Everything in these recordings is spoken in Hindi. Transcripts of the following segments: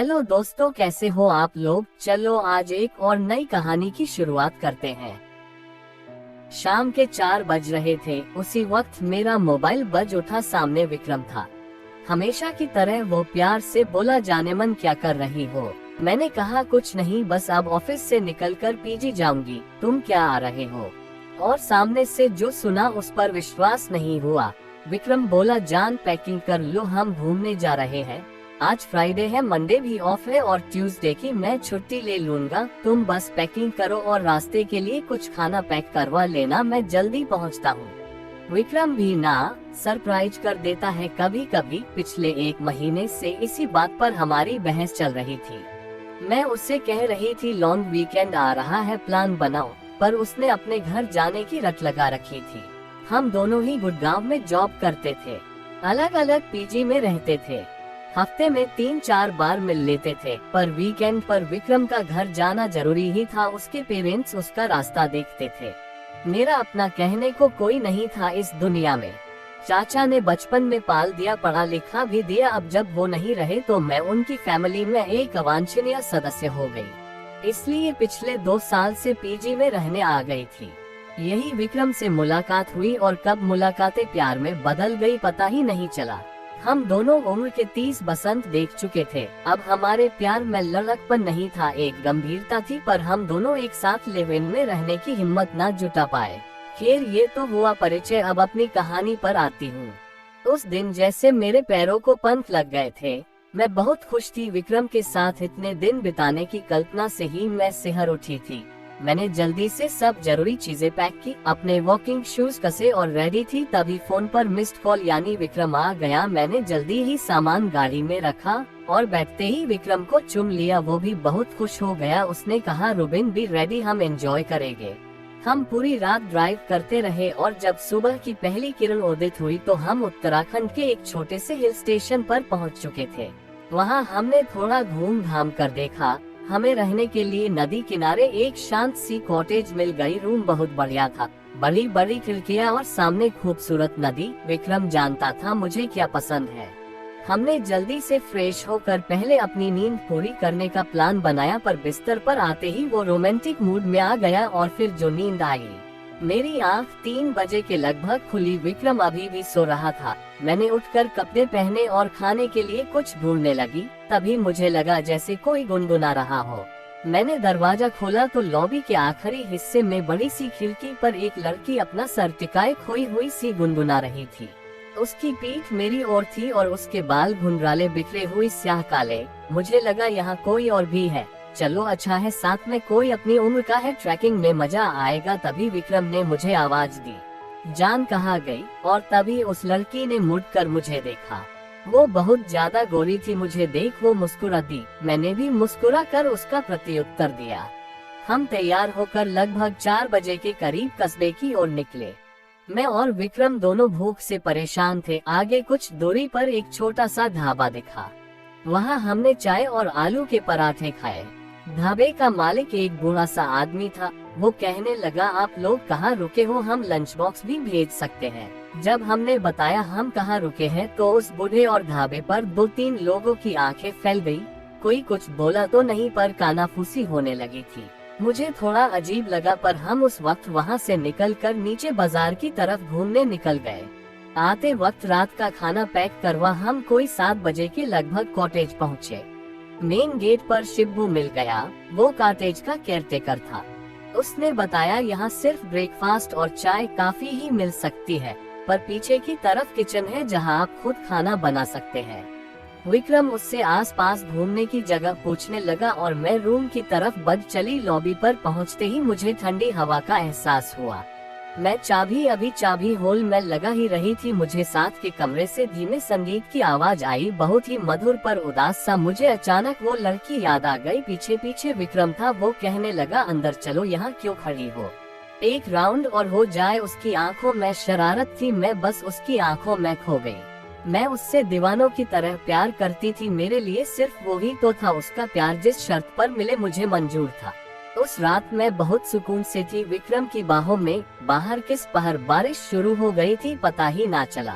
हेलो दोस्तों, कैसे हो आप लोग। चलो आज एक और नई कहानी की शुरुआत करते हैं। शाम के 4 बज रहे थे। उसी वक्त मेरा मोबाइल बज उठा। सामने विक्रम था। हमेशा की तरह वो प्यार से बोला, जाने मन क्या कर रही हो। मैंने कहा कुछ नहीं, बस अब ऑफिस से निकलकर पीजी जाऊंगी। तुम क्या आ रहे हो। और सामने से जो सुना उस पर विश्वास नहीं हुआ। विक्रम बोला, जान पैकिंग कर लो, हम घूमने जा रहे हैं। आज फ्राइडे है, मंडे भी ऑफ है और ट्यूसडे की मैं छुट्टी ले लूंगा। तुम बस पैकिंग करो और रास्ते के लिए कुछ खाना पैक करवा लेना, मैं जल्दी पहुंचता हूं। विक्रम भी ना सरप्राइज कर देता है कभी कभी। पिछले 1 महीने से इसी बात पर हमारी बहस चल रही थी। मैं उससे कह रही थी लॉन्ग वीकेंड आ रहा है, प्लान बनाओ, पर उसने अपने घर जाने की रट लगा रखी थी। हम दोनों ही गुड़गांव में जॉब करते थे, अलग अलग पीजी में रहते थे। हफ्ते में 3-4 बार मिल लेते थे, पर वीकेंड पर विक्रम का घर जाना जरूरी ही था। उसके पेरेंट्स उसका रास्ता देखते थे। मेरा अपना कहने को कोई नहीं था इस दुनिया में। चाचा ने बचपन में पाल दिया, पढ़ा लिखा भी दिया। अब जब वो नहीं रहे तो मैं उनकी फैमिली में एक अवांछनीय सदस्य हो गई। इसलिए पिछले 2 साल से पीजी में रहने आ गई थी। यही विक्रम से मुलाकात हुई और कब मुलाकातें प्यार में बदल गई पता ही नहीं चला। हम दोनों उम्र के 30 बसंत देख चुके थे। अब हमारे प्यार में लड़कपन नहीं था, एक गंभीरता थी, पर हम दोनों एक साथ लिव इन में रहने की हिम्मत न जुटा पाए। खैर, ये तो हुआ परिचय। अब अपनी कहानी पर आती हूँ। उस दिन जैसे मेरे पैरों को पंख लग गए थे। मैं बहुत खुश थी। विक्रम के साथ इतने दिन बिताने की कल्पना से ही मैं सिहर उठी थी। मैंने जल्दी से सब जरूरी चीजें पैक की, अपने वॉकिंग शूज कसे और रेडी थी। तभी फोन पर मिस्ड कॉल, यानी विक्रम आ गया। मैंने जल्दी ही सामान गाड़ी में रखा और बैठते ही विक्रम को चूम लिया। वो भी बहुत खुश हो गया। उसने कहा, रुबिन भी रेडी, हम एंजॉय करेंगे। हम पूरी रात ड्राइव करते रहे और जब सुबह की पहली किरण उदित हुई तो हम उत्तराखंड के एक छोटे से हिल स्टेशन पर पहुंच चुके थे। वहां हमने थोड़ा घूम घाम कर देखा। हमें रहने के लिए नदी किनारे एक शांत सी कॉटेज मिल गई। रूम बहुत बढ़िया था, बड़ी बड़ी खिड़कियां और सामने खूबसूरत नदी। विक्रम जानता था मुझे क्या पसंद है। हमने जल्दी से फ्रेश होकर पहले अपनी नींद पूरी करने का प्लान बनाया, पर बिस्तर पर आते ही वो रोमांटिक मूड में आ गया और फिर जो नींद आई। मेरी आंख 3 बजे के लगभग खुली। विक्रम अभी भी सो रहा था। मैंने उठकर कपड़े पहने और खाने के लिए कुछ ढूंढने लगी। तभी मुझे लगा जैसे कोई गुनगुना रहा हो। मैंने दरवाजा खोला तो लॉबी के आखिरी हिस्से में बड़ी सी खिड़की पर एक लड़की अपना सर टिकाए खोई हुई सी गुनगुना रही थी। उसकी पीठ मेरी ओर थी और उसके बाल घुंघराले बिखरे हुए स्याह काले। मुझे लगा यहाँ कोई और भी है। चलो अच्छा है, साथ में कोई अपनी उम्र का है, ट्रैकिंग में मजा आएगा। तभी विक्रम ने मुझे आवाज दी, जान कहाँ गई। और तभी उस लड़की ने मुड़कर मुझे देखा। वो बहुत ज्यादा गोरी थी। मुझे देख वो मुस्कुरा दी। मैंने भी मुस्कुरा कर उसका प्रत्युत्तर दिया। हम तैयार होकर लगभग 4 बजे के करीब कस्बे की ओर निकले। मैं और विक्रम दोनों भूख से परेशान थे। आगे कुछ दूरी पर एक छोटा सा ढाबा दिखा। वहाँ हमने चाय और आलू के पराठे खाए। ढाबे का मालिक एक बूढ़ा सा आदमी था। वो कहने लगा, आप लोग कहाँ रुके हो, हम लंच बॉक्स भी भेज सकते हैं। जब हमने बताया हम कहाँ रुके हैं तो उस बूढ़े और ढाबे पर 2-3 लोगों की आंखें फैल गई। कोई कुछ बोला तो नहीं, पर कानाफूसी होने लगी थी। मुझे थोड़ा अजीब लगा, पर हम उस वक्त वहाँ से निकलकर नीचे बाजार की तरफ घूमने निकल गए। आते वक्त रात का खाना पैक करवा हम कोई 7 बजे के लगभग कॉटेज पहुँचे। मेन गेट पर शिब्बू मिल गया। वो कॉटेज का केयरटेकर था। उसने बताया, यहाँ सिर्फ ब्रेकफास्ट और चाय काफी ही मिल सकती है, पर पीछे की तरफ किचन है जहाँ आप खुद खाना बना सकते हैं। विक्रम उससे आसपास घूमने की जगह पूछने लगा और मैं रूम की तरफ बढ़ चली। लॉबी पर पहुँचते ही मुझे ठंडी हवा का एहसास हुआ। मैं चाबी होल में लगा ही रही थी। मुझे साथ के कमरे से धीमे संगीत की आवाज आई, बहुत ही मधुर पर उदास सा। मुझे अचानक वो लड़की याद आ गई। पीछे पीछे विक्रम था। वो कहने लगा, अंदर चलो, यहाँ क्यों खड़ी हो, एक राउंड और हो जाए। उसकी आंखों में शरारत थी। मैं बस उसकी आंखों में खो गई। मैं उससे दीवानों की तरह प्यार करती थी। मेरे लिए सिर्फ वो ही तो था उसका प्यार जिस शर्त पर मिले मुझे मंजूर था। उस रात मैं बहुत सुकून से थी, विक्रम की बाहों में। बाहर किस पहर बारिश शुरू हो गई थी, पता ही ना चला।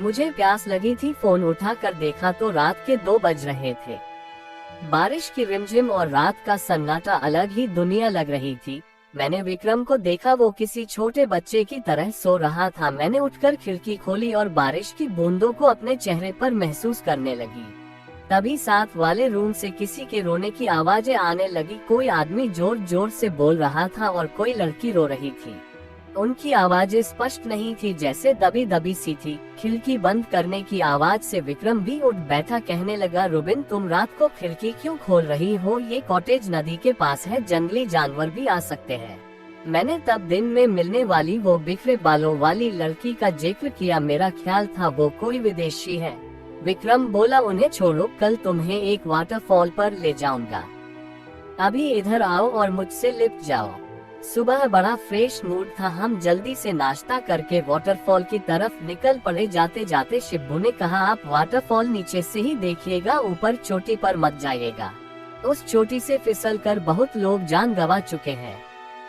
मुझे प्यास लगी थी। फोन उठा कर देखा तो रात के 2 बज रहे थे। बारिश की रिमझिम और रात का सन्नाटा अलग ही दुनिया लग रही थी। मैंने विक्रम को देखा, वो किसी छोटे बच्चे की तरह सो रहा था। मैंने उठकर खिड़की खोली और बारिश की बूंदों को अपने चेहरे पर महसूस करने लगी। तभी साथ वाले रूम से किसी के रोने की आवाजें आने लगी। कोई आदमी जोर जोर से बोल रहा था और कोई लड़की रो रही थी। उनकी आवाजें स्पष्ट नहीं थी, जैसे दबी दबी सी थी। खिड़की बंद करने की आवाज से विक्रम भी उठ बैठा। कहने लगा, रुबिन तुम रात को खिड़की क्यों खोल रही हो? ये कॉटेज नदी के पास है, जंगली जानवर भी आ सकते हैं। मैंने तब दिन में मिलने वाली वो बिखरे बालों वाली लड़की का जिक्र किया। मेरा ख्याल था वो कोई विदेशी है। विक्रम बोला, उन्हें छोड़ो, कल तुम्हें एक वाटरफॉल पर ले जाऊंगा। अभी इधर आओ और मुझसे लिपट जाओ। सुबह बड़ा फ्रेश मूड था। हम जल्दी से नाश्ता करके वाटरफॉल की तरफ निकल पड़े। जाते जाते शिब्बू ने कहा, आप वाटरफॉल नीचे से ही देखिएगा, ऊपर चोटी पर मत जाइएगा। उस चोटी से फिसलकर बहुत लोग जान गंवा चुके हैं।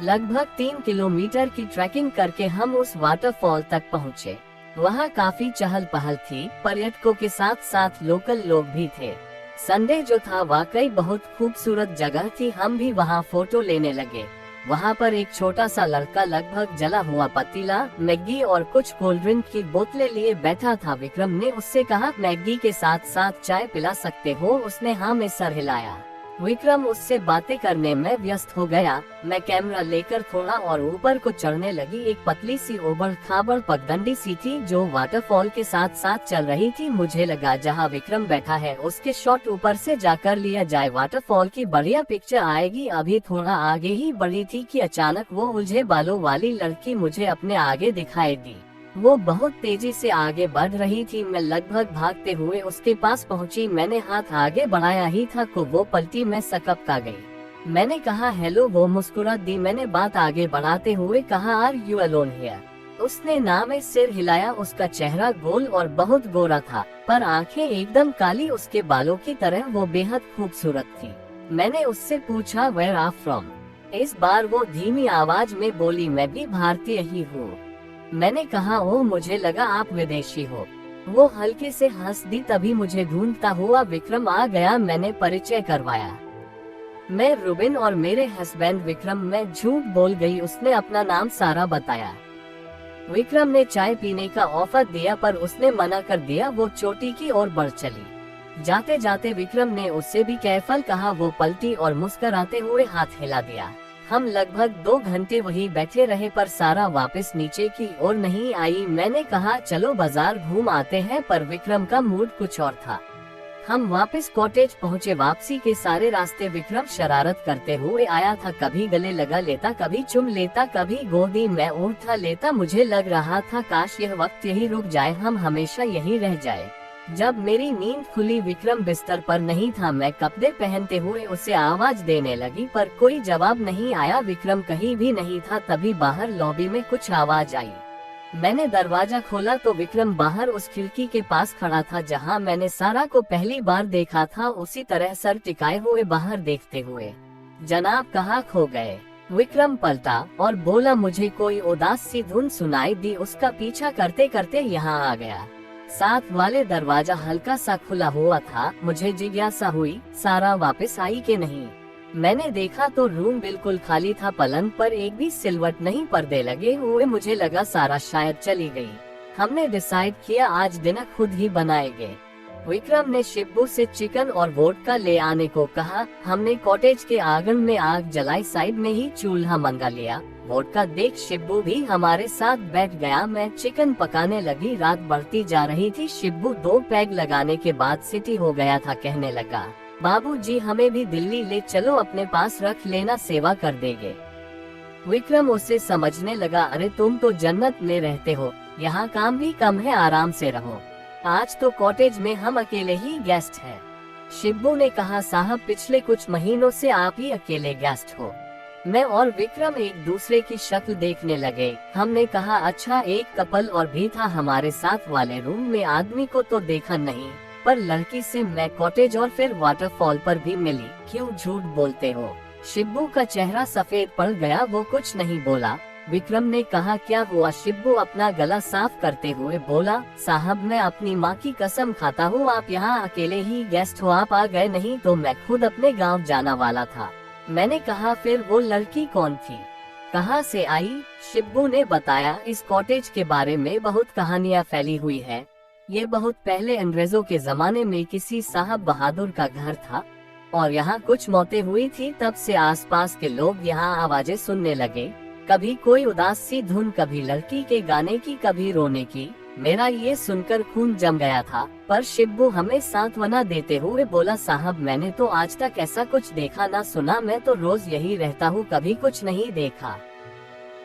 लगभग 3 किलोमीटर की ट्रैकिंग करके हम उस वाटरफॉल तक पहुँचे। वहाँ काफी चहल पहल थी, पर्यटकों के साथ साथ लोकल लोग भी थे। संडे जो था वाकई बहुत खूबसूरत जगह थी। हम भी वहाँ फोटो लेने लगे। वहाँ पर एक छोटा सा लड़का लगभग जला हुआ पतीला, मैगी और कुछ कोल्ड ड्रिंक की बोतलें लिए बैठा था। विक्रम ने उससे कहा, मैगी के साथ साथ चाय पिला सकते हो? उसने हाँ में सर हिलाया। विक्रम उससे बातें करने में व्यस्त हो गया। मैं कैमरा लेकर थोड़ा और ऊपर को चढ़ने लगी। एक पतली सी ओबड़ खाबड़ पगडंडी सी थी जो वाटरफॉल के साथ साथ चल रही थी। मुझे लगा जहाँ विक्रम बैठा है उसके शॉट ऊपर से जाकर लिया जाए, वाटरफॉल की बढ़िया पिक्चर आएगी। अभी थोड़ा आगे ही बढ़ी थी कि अचानक वो उलझे बालों वाली लड़की मुझे अपने आगे दिखाई दी। वो बहुत तेजी से आगे बढ़ रही थी। मैं लगभग भागते हुए उसके पास पहुंची। मैंने हाथ आगे बढ़ाया ही था कि वो पलटी। मैं सकपका गई। मैंने कहा, हेलो। वो मुस्कुरा दी। मैंने बात आगे बढ़ाते हुए कहा, आर यू अलोन हियर? उसने ना में सिर हिलाया। उसका चेहरा गोल और बहुत गोरा था, पर आंखें एकदम काली, उसके बालों की तरह। वो बेहद खूबसूरत थी। मैंने उससे पूछा, वेयर आर फ्रॉम? इस बार वो धीमी आवाज में बोली, मैं भी भारतीय ही हूँ। मैंने कहा, ओह, मुझे लगा आप विदेशी हो। वो हल्के से हंस दी। तभी मुझे ढूंढता हुआ विक्रम आ गया। मैंने परिचय करवाया, मैं रुबिन और मेरे हस्बैंड विक्रम। मैं झूठ बोल गई। उसने अपना नाम सारा बताया। विक्रम ने चाय पीने का ऑफर दिया पर उसने मना कर दिया। वो चोटी की ओर बढ़ चली। जाते जाते विक्रम ने उससे भी कैफल कहा। वो पलटी और मुस्कुराते हुए हाथ हिला दिया। हम लगभग 2 घंटे वहीं बैठे रहे पर सारा वापस नीचे की ओर नहीं आई। मैंने कहा, चलो बाजार घूम आते हैं, पर विक्रम का मूड कुछ और था। हम वापस कॉटेज पहुँचे। वापसी के सारे रास्ते विक्रम शरारत करते हुए आया था। कभी गले लगा लेता, कभी चुम लेता, कभी गोदी में उठा लेता। मुझे लग रहा था काश यह वक्त यही रुक जाए, हम हमेशा यही रह जाए। जब मेरी नींद खुली विक्रम बिस्तर पर नहीं था। मैं कपड़े पहनते हुए उसे आवाज देने लगी पर कोई जवाब नहीं आया। विक्रम कहीं भी नहीं था। तभी बाहर लॉबी में कुछ आवाज आई। मैंने दरवाजा खोला तो विक्रम बाहर उस खिड़की के पास खड़ा था जहां मैंने सारा को पहली बार देखा था। उसी तरह सर टिकाए हुए बाहर देखते हुए। जनाब, कहाँ खो गए? विक्रम पलटा और बोला, मुझे कोई उदास सी धुन सुनाई दी। उसका पीछा करते करते यहाँ आ गया। साथ वाले दरवाजा हल्का सा खुला हुआ था। मुझे जिज्ञासा हुई, सारा वापस आई कि नहीं। मैंने देखा तो रूम बिल्कुल खाली था। पलंग पर एक भी सिलवट नहीं, पर्दे लगे हुए। मुझे लगा सारा शायद चली गई। हमने डिसाइड किया आज डिनर खुद ही बनाएंगे। विक्रम ने शिब्बू से चिकन और वोडका ले आने को कहा। हमने कॉटेज के आंगन में आग जलाई, साइड में ही चूल्हा मंगा लिया। वोडका देख शिब्बू भी हमारे साथ बैठ गया। मैं चिकन पकाने लगी। रात बढ़ती जा रही थी। शिब्बू 2 पैग लगाने के बाद सिटी हो गया था। कहने लगा, बाबूजी हमें भी दिल्ली ले चलो, अपने पास रख लेना, सेवा कर देंगे। विक्रम उसे समझने लगा, अरे तुम तो जन्नत में रहते हो, यहाँ काम भी कम है, आराम से रहो। आज तो कॉटेज में हम अकेले ही गेस्ट हैं। शिब्बू ने कहा, साहब पिछले कुछ महीनों से आप ही अकेले गेस्ट हो। मैं और विक्रम एक दूसरे की शक्ल देखने लगे। हमने कहा, अच्छा एक कपल और भी था हमारे साथ वाले रूम में। आदमी को तो देखा नहीं, पर लड़की से मैं कॉटेज और फिर वाटरफॉल पर भी मिली। क्यों झूठ बोलते हो? शिब्बू का चेहरा सफेद पड़ गया। वो कुछ नहीं बोला। विक्रम ने कहा, क्या हुआ? शिब्बू अपना गला साफ करते हुए बोला, साहब मैं अपनी माँ की कसम खाता हूँ आप यहाँ अकेले ही गेस्ट हो, आप आ गए, नहीं तो मैं खुद अपने गांव जाना वाला था। मैंने कहा, फिर वो लड़की कौन थी, कहाँ से आई? शिब्बू ने बताया, इस कॉटेज के बारे में बहुत कहानियाँ फैली हुई है। ये बहुत पहले अंग्रेजों के जमाने में किसी साहब बहादुर का घर था और यहाँ कुछ मौतें हुई थी। तब से आसपास के लोग यहाँ आवाजें सुनने लगे, कभी कोई उदास सी धुन, कभी लड़की के गाने की, कभी रोने की। मेरा ये सुनकर खून जम गया था, पर शिब्बू हमें सांत्वना देते हुए बोला, साहब मैंने तो आज तक ऐसा कुछ देखा ना सुना, मैं तो रोज यही रहता हूँ, कभी कुछ नहीं देखा।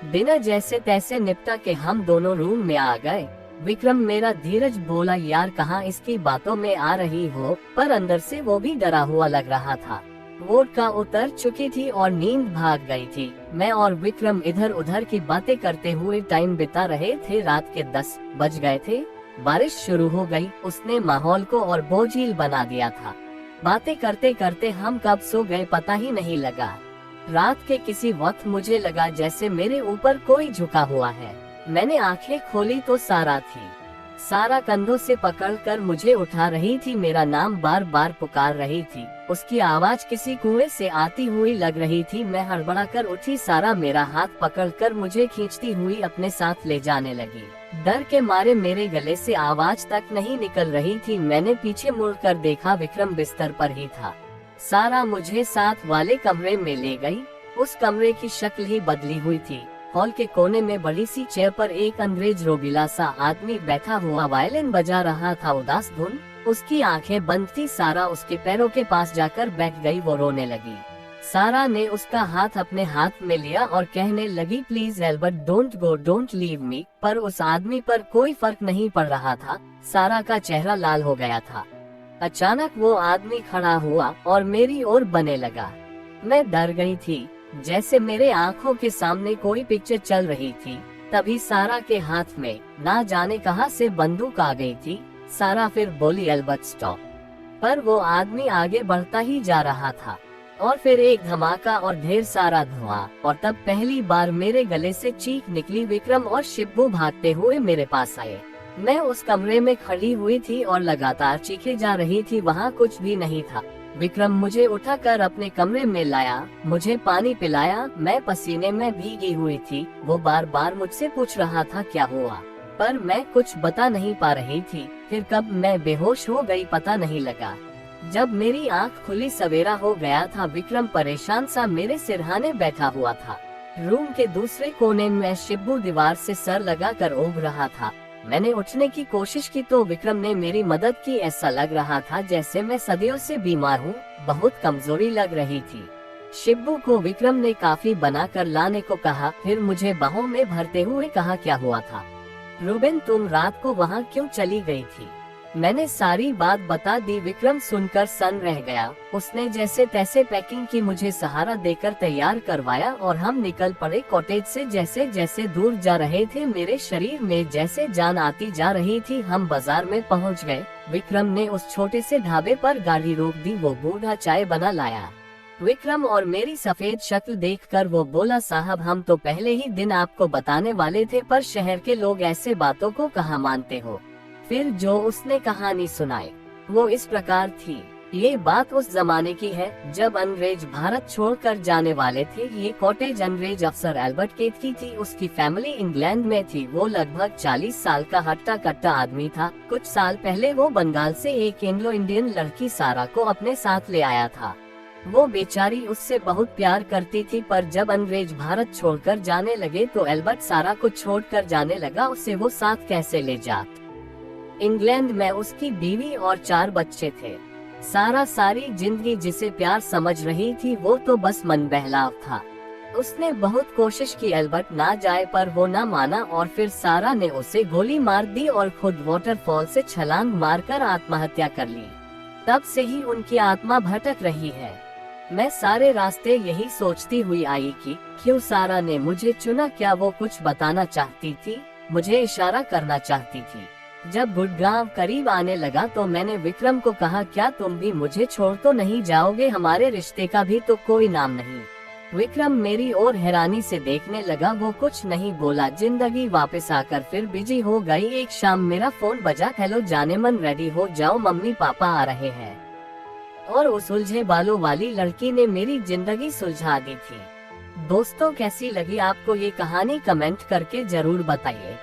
बिना जैसे तैसे निपटा के हम दोनों रूम में आ गए। विक्रम मेरा धीरज बोला, यार कहाँ इसकी बातों में आ रही हो, पर अंदर से वो भी डरा हुआ लग रहा था। वोडका उतर चुकी थी और नींद भाग गई थी। मैं और विक्रम इधर उधर की बातें करते हुए टाइम बिता रहे थे। रात के 10 बज गए थे, बारिश शुरू हो गई, उसने माहौल को और बोझिल बना दिया था। बातें करते करते हम कब सो गए पता ही नहीं लगा। रात के किसी वक्त मुझे लगा जैसे मेरे ऊपर कोई झुका हुआ है। मैंने आंखें खोली तो सारा थी। सारा कंधों से पकड़कर मुझे उठा रही थी, मेरा नाम बार बार पुकार रही थी। उसकी आवाज किसी कुएं से आती हुई लग रही थी। मैं हड़बड़ाकर उठी। सारा मेरा हाथ पकड़कर मुझे खींचती हुई अपने साथ ले जाने लगी। डर के मारे मेरे गले से आवाज तक नहीं निकल रही थी। मैंने पीछे मुड़कर देखा, विक्रम बिस्तर पर ही था। सारा मुझे साथ वाले कमरे में ले गई। उस कमरे की शक्ल ही बदली हुई थी। हॉल के कोने में बड़ी सी चेयर पर एक अंग्रेज रोगिला सा आदमी बैठा हुआ वायलिन बजा रहा था, उदास धुन। उसकी आंखें बंद थी। सारा उसके पैरों के पास जाकर बैठ गई। वो रोने लगी। सारा ने उसका हाथ अपने हाथ में लिया और कहने लगी, please Albert, don't go, don't leave me. पर उस आदमी पर कोई फर्क नहीं पड़ रहा था। सारा का चेहरा लाल हो गया था। अचानक वो आदमी खड़ा हुआ और मेरी ओर बने लगा। मैं डर गई थी, जैसे मेरे आंखों के सामने कोई पिक्चर चल रही थी। तभी सारा के हाथ में ना जाने कहां से बंदूक आ गई थी। सारा फिर बोली, एल्बर्ट स्टॉप। पर वो आदमी आगे बढ़ता ही जा रहा था और फिर एक धमाका और ढेर सारा धुआं, और तब पहली बार मेरे गले से चीख निकली। विक्रम और शिब्बू भागते हुए मेरे पास आए। मैं उस कमरे में खड़ी हुई थी और लगातार चीखे जा रही थी। वहाँ कुछ भी नहीं था। विक्रम मुझे उठाकर अपने कमरे में लाया, मुझे पानी पिलाया। मैं पसीने में भीगी हुई थी। वो बार बार मुझसे पूछ रहा था क्या हुआ, पर मैं कुछ बता नहीं पा रही थी। फिर कब मैं बेहोश हो गई पता नहीं लगा। जब मेरी आंख खुली सवेरा हो गया था। विक्रम परेशान सा मेरे सिरहाने बैठा हुआ था। रूम के दूसरे कोने में शिब्बू दीवार से सर लगाकर ऊब रहा था। मैंने उठने की कोशिश की तो विक्रम ने मेरी मदद की। ऐसा लग रहा था जैसे मैं सदियों से बीमार हूँ। बहुत कमजोरी लग रही थी। शिब्बू को विक्रम ने काफी बनाकर लाने को कहा। फिर मुझे बाहों में भरते हुए कहा, क्या हुआ था रूबेन, तुम रात को वहाँ क्यों चली गई थी? मैंने सारी बात बता दी। विक्रम सुनकर सन्न रह गया। उसने जैसे तैसे पैकिंग की, मुझे सहारा देकर तैयार करवाया और हम निकल पड़े कॉटेज से। जैसे जैसे दूर जा रहे थे, मेरे शरीर में जैसे जान आती जा रही थी। हम बाजार में पहुंच गए। विक्रम ने उस छोटे से ढाबे पर गाड़ी रोक दी। वो बूढ़ा चाय बना लाया। विक्रम और मेरी सफेद शक्ल देखकर वो बोला, साहब हम तो पहले ही दिन आपको बताने वाले थे, पर शहर के लोग ऐसे बातों को कहाँ मानते हो। फिर जो उसने कहानी सुनाई वो इस प्रकार थी। ये बात उस जमाने की है जब अंग्रेज भारत छोड़कर जाने वाले थे। ये कॉटेज अंग्रेज अफसर एल्बर्ट केट की थी। उसकी फैमिली इंग्लैंड में थी। वो लगभग 40 साल का हट्टा कट्टा आदमी था। कुछ साल पहले वो बंगाल से एक एंग्लो इंडियन लड़की सारा को अपने साथ ले आया था। वो बेचारी उससे बहुत प्यार करती थी, पर जब अंग्रेज भारत छोड़कर जाने लगे तो एल्बर्ट सारा को छोड़कर जाने लगा। उसे वो साथ कैसे ले जाता। इंग्लैंड में उसकी बीवी और 4 बच्चे थे। सारा सारी जिंदगी जिसे प्यार समझ रही थी वो तो बस मन बहलाव था। उसने बहुत कोशिश की एल्बर्ट ना जाए, पर वो ना माना और फिर सारा ने उसे गोली मार दी और खुद वाटरफॉल से छलांग मारकर आत्महत्या कर ली। तब से ही उनकी आत्मा भटक रही है। मैं सारे रास्ते यही सोचती हुई आई कि क्यों सारा ने मुझे चुना। क्या वो कुछ बताना चाहती थी, मुझे इशारा करना चाहती थी। जब गुड़गांव करीब आने लगा तो मैंने विक्रम को कहा, क्या तुम भी मुझे छोड़ तो नहीं जाओगे? हमारे रिश्ते का भी तो कोई नाम नहीं। विक्रम मेरी ओर हैरानी से देखने लगा। वो कुछ नहीं बोला। जिंदगी वापस आकर फिर बिजी हो गई। एक शाम मेरा फोन बजा। हेलो जाने मन, रेडी हो जाओ, मम्मी पापा आ रहे हैं। और उस उलझे बालों वाली लड़की ने मेरी जिंदगी सुलझा दी थी। दोस्तों, कैसी लगी आपको ये कहानी? कमेंट करके जरूर बताइए।